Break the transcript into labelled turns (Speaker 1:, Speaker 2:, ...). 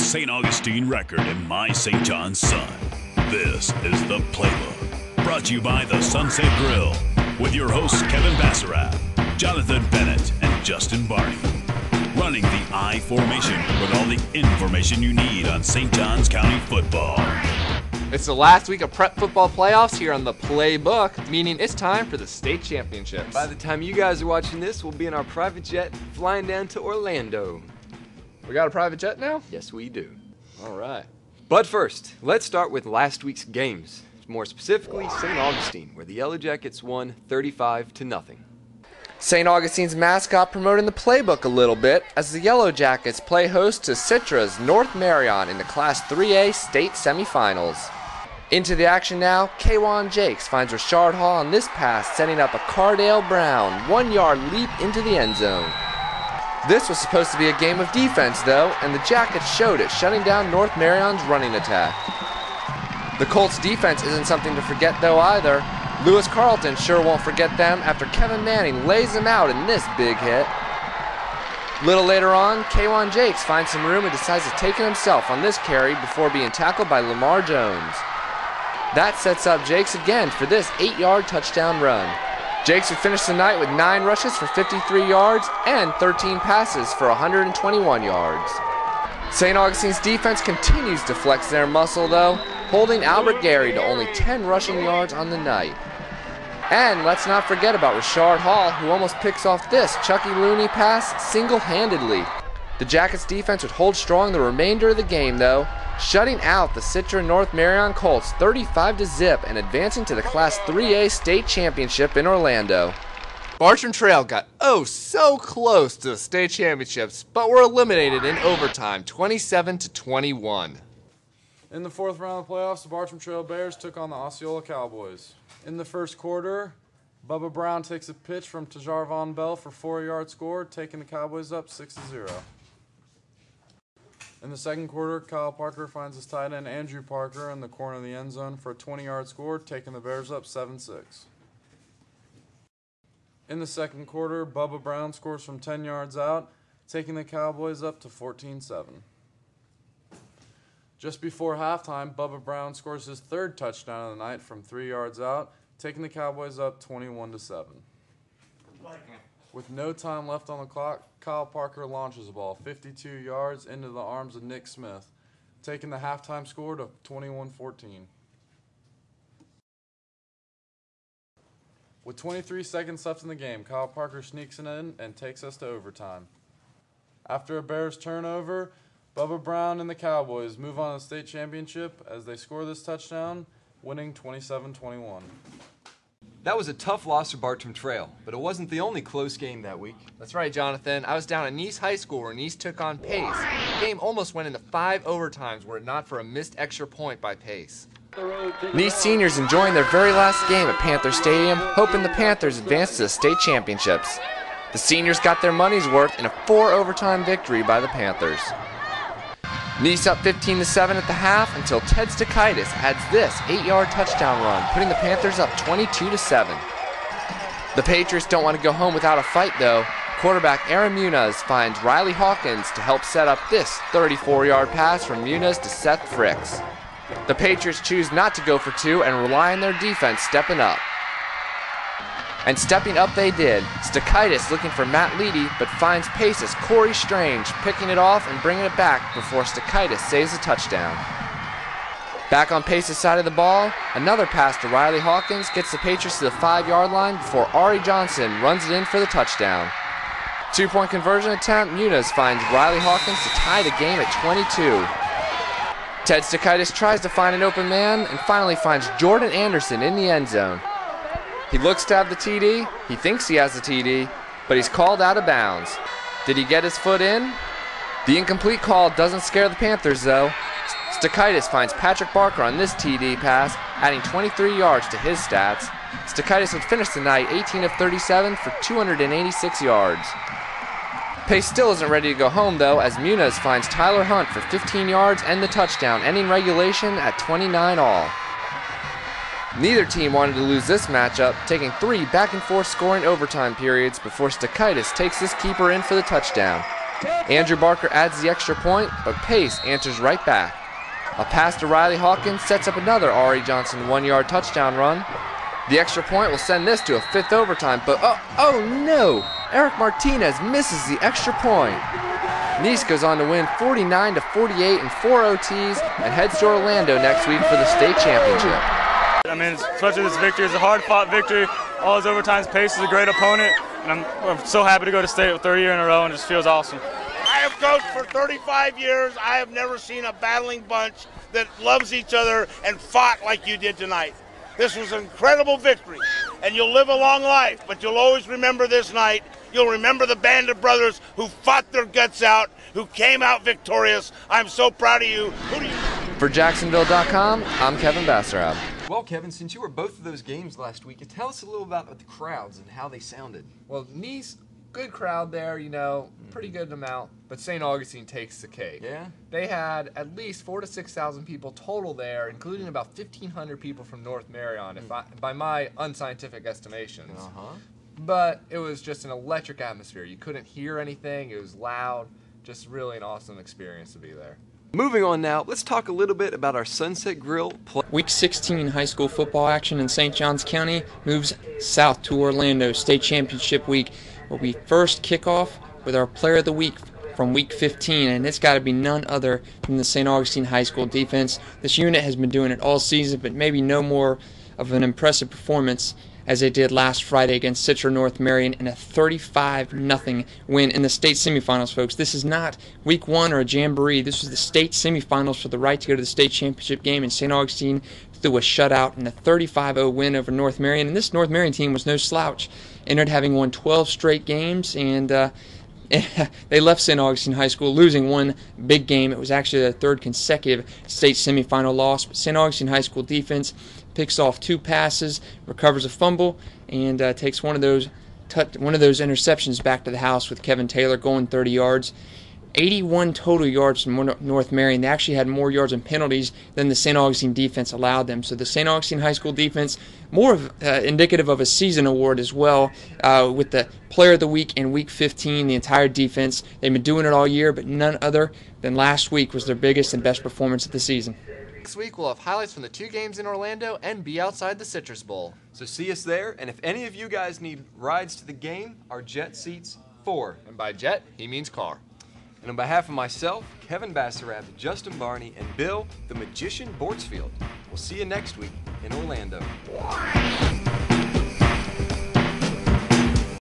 Speaker 1: St. Augustine record and my St. John's son. This is the Playbook, brought to you by the Sunset Grill, with your hosts Kevin Bassarat, Jonathan Bennett, and Justin Barney. Running the I formation with all the information you need on St. Johns County football.
Speaker 2: It's the last week of prep football playoffs here on the Playbook, meaning it's time for the state championships.
Speaker 3: By the time you guys are watching this, we'll be in our private jet flying down to Orlando.
Speaker 2: We got a private jet now?
Speaker 3: Yes, we do.
Speaker 2: All right.
Speaker 3: But first, let's start with last week's games. More specifically, St. Augustine, where the Yellow Jackets won 35-0.
Speaker 2: St. Augustine's mascot promoting the Playbook a little bit as the Yellow Jackets play host to Citra's North Marion in the Class 3A state semifinals. Into the action now, K1 Jakes finds Richard Hall on this pass, setting up a Cardale Brown 1-yard leap into the end zone. This was supposed to be a game of defense though, and the Jackets showed it, shutting down North Marion's running attack. The Colts defense isn't something to forget though either. Lewis Carlton sure won't forget them after Kevin Manning lays them out in this big hit. Little later on, K1 Jakes finds some room and decides to take it himself on this carry before being tackled by Lamar Jones. That sets up Jakes again for this 8-yard touchdown run. Jakes would finish the night with 9 rushes for 53 yards and 13 passes for 121 yards. St. Augustine's defense continues to flex their muscle though, holding Albert Gary to only 10 rushing yards on the night. And let's not forget about Richard Hall, who almost picks off this Chucky Looney pass single-handedly. The Jackets defense would hold strong the remainder of the game though, shutting out the Citra North Marion Colts 35-0 and advancing to the Class 3A state championship in Orlando. Bartram Trail got so close to the state championships, but were eliminated in overtime 27-21.
Speaker 4: In the fourth round of the playoffs, the Bartram Trail Bears took on the Osceola Cowboys. In the first quarter, Bubba Brown takes a pitch from Tajarvon Bell for a 4-yard score, taking the Cowboys up 6-0. In the second quarter, Kyle Parker finds his tight end Andrew Parker in the corner of the end zone for a 20-yard score, taking the Bears up 7-6. In the second quarter, Bubba Brown scores from 10 yards out, taking the Cowboys up to 14-7. Just before halftime, Bubba Brown scores his third touchdown of the night from 3 yards out, taking the Cowboys up 21-7. With no time left on the clock, Kyle Parker launches the ball 52 yards into the arms of Nick Smith, taking the halftime score to 21-14. With 23 seconds left in the game, Kyle Parker sneaks it in and takes us to overtime. After a Bears turnover, Bubba Brown and the Cowboys move on to the state championship as they score this touchdown, winning 27-21.
Speaker 3: That was a tough loss for Bartram Trail, but it wasn't the only close game that week.
Speaker 2: That's right, Jonathan. I was down at Nice High School where Nice took on Pace. The game almost went into 5 overtimes were it not for a missed extra point by Pace. Nice seniors enjoying their very last game at Panther Stadium, hoping the Panthers advance to the state championships. The seniors got their money's worth in a 4-overtime victory by the Panthers. Nice up 15-7 at the half until Ted Stakaitis adds this 8-yard touchdown run, putting the Panthers up 22-7. The Patriots don't want to go home without a fight though. Quarterback Aaron Muniz finds Riley Hawkins to help set up this 34-yard pass from Muniz to Seth Fricks. The Patriots choose not to go for 2 and rely on their defense stepping up. And stepping up they did. Stakaitis looking for Matt Leedy, but finds Pace's Corey Strange, picking it off and bringing it back before Stakaitis saves a touchdown. Back on Pace's side of the ball, another pass to Riley Hawkins gets the Patriots to the 5-yard line before Ari Johnson runs it in for the touchdown. 2-point conversion attempt, Muniz finds Riley Hawkins to tie the game at 22. Ted Stakaitis tries to find an open man and finally finds Jordan Anderson in the end zone. He looks to have the TD, he thinks he has the TD, but he's called out of bounds. Did he get his foot in? The incomplete call doesn't scare the Panthers though. Stakaitis finds Patrick Barker on this TD pass, adding 23 yards to his stats. Stakaitis would finish the night 18 of 37 for 286 yards. Pace still isn't ready to go home though, as Muniz finds Tyler Hunt for 15 yards and the touchdown, ending regulation at 29 all. Neither team wanted to lose this matchup, taking 3 back-and-forth scoring overtime periods before Stakaitis takes this keeper in for the touchdown. Andrew Barker adds the extra point, but Pace answers right back. A pass to Riley Hawkins sets up another Ari Johnson 1-yard touchdown run. The extra point will send this to a 5th overtime, but oh no! Eric Martinez misses the extra point. Nice goes on to win 49-48 in 4 OTs and heads to Orlando next week for the state championship.
Speaker 5: I mean, especially this victory, it's a hard-fought victory. All those overtimes, Pace is a great opponent, and I'm so happy to go to state with 3rd year in a row, and it just feels awesome.
Speaker 6: I have coached for 35 years. I have never seen a battling bunch that loves each other and fought like you did tonight. This was an incredible victory, and you'll live a long life, but you'll always remember this night. You'll remember the band of brothers who fought their guts out, who came out victorious. I'm so proud of you.
Speaker 2: For Jacksonville.com, I'm Kevin Bassarab.
Speaker 3: Well, Kevin, since you were both of those games last week, tell us a little about the crowds and how they sounded.
Speaker 2: Well, Nice, good crowd there, pretty good amount, but St. Augustine takes the cake.
Speaker 3: Yeah?
Speaker 2: They had at least 4,000 to 6,000 people total there, including about 1,500 people from North Marion, by my unscientific estimations. But it was just an electric atmosphere. You couldn't hear anything. It was loud. Just really an awesome experience to be there.
Speaker 3: Moving on now, let's talk a little bit about our Sunset Grill play.
Speaker 7: Week 16 high school football action in St. Johns County moves south to Orlando State Championship Week, where we first kick off with our Player of the Week from Week 15, and it's got to be none other than the St. Augustine High School defense. This unit has been doing it all season, but maybe no more of an impressive performance as they did last Friday against Citra North Marion in a 35-0 win in the state semifinals, folks. This is not Week 1 or a jamboree. This was the state semifinals for the right to go to the state championship game, and St. Augustine threw a shutout in a 35-0 win over North Marion. And this North Marion team was no slouch. Ended having won 12 straight games, and they left St. Augustine High School losing one big game. It was actually their 3rd consecutive state semifinal loss. But St. Augustine High School defense picks off 2 passes, recovers a fumble, and takes one of those interceptions back to the house with Kevin Taylor going 30 yards. 81 total yards from North Marion. They actually had more yards and penalties than the St. Augustine defense allowed them. So the St. Augustine High School defense, more of, indicative of a season award as well, with the Player of the Week in Week 15, the entire defense. They've been doing it all year, but none other than last week was their biggest and best performance of the season.
Speaker 2: Next week, we'll have highlights from the 2 games in Orlando and be outside the Citrus Bowl.
Speaker 3: So see us there, and if any of you guys need rides to the game, our jet seats 4.
Speaker 2: And by jet, he means car.
Speaker 3: And on behalf of myself, Kevin Bassarab, Justin Barney, and Bill, the Magician Bortsfield, we'll see you next week in Orlando.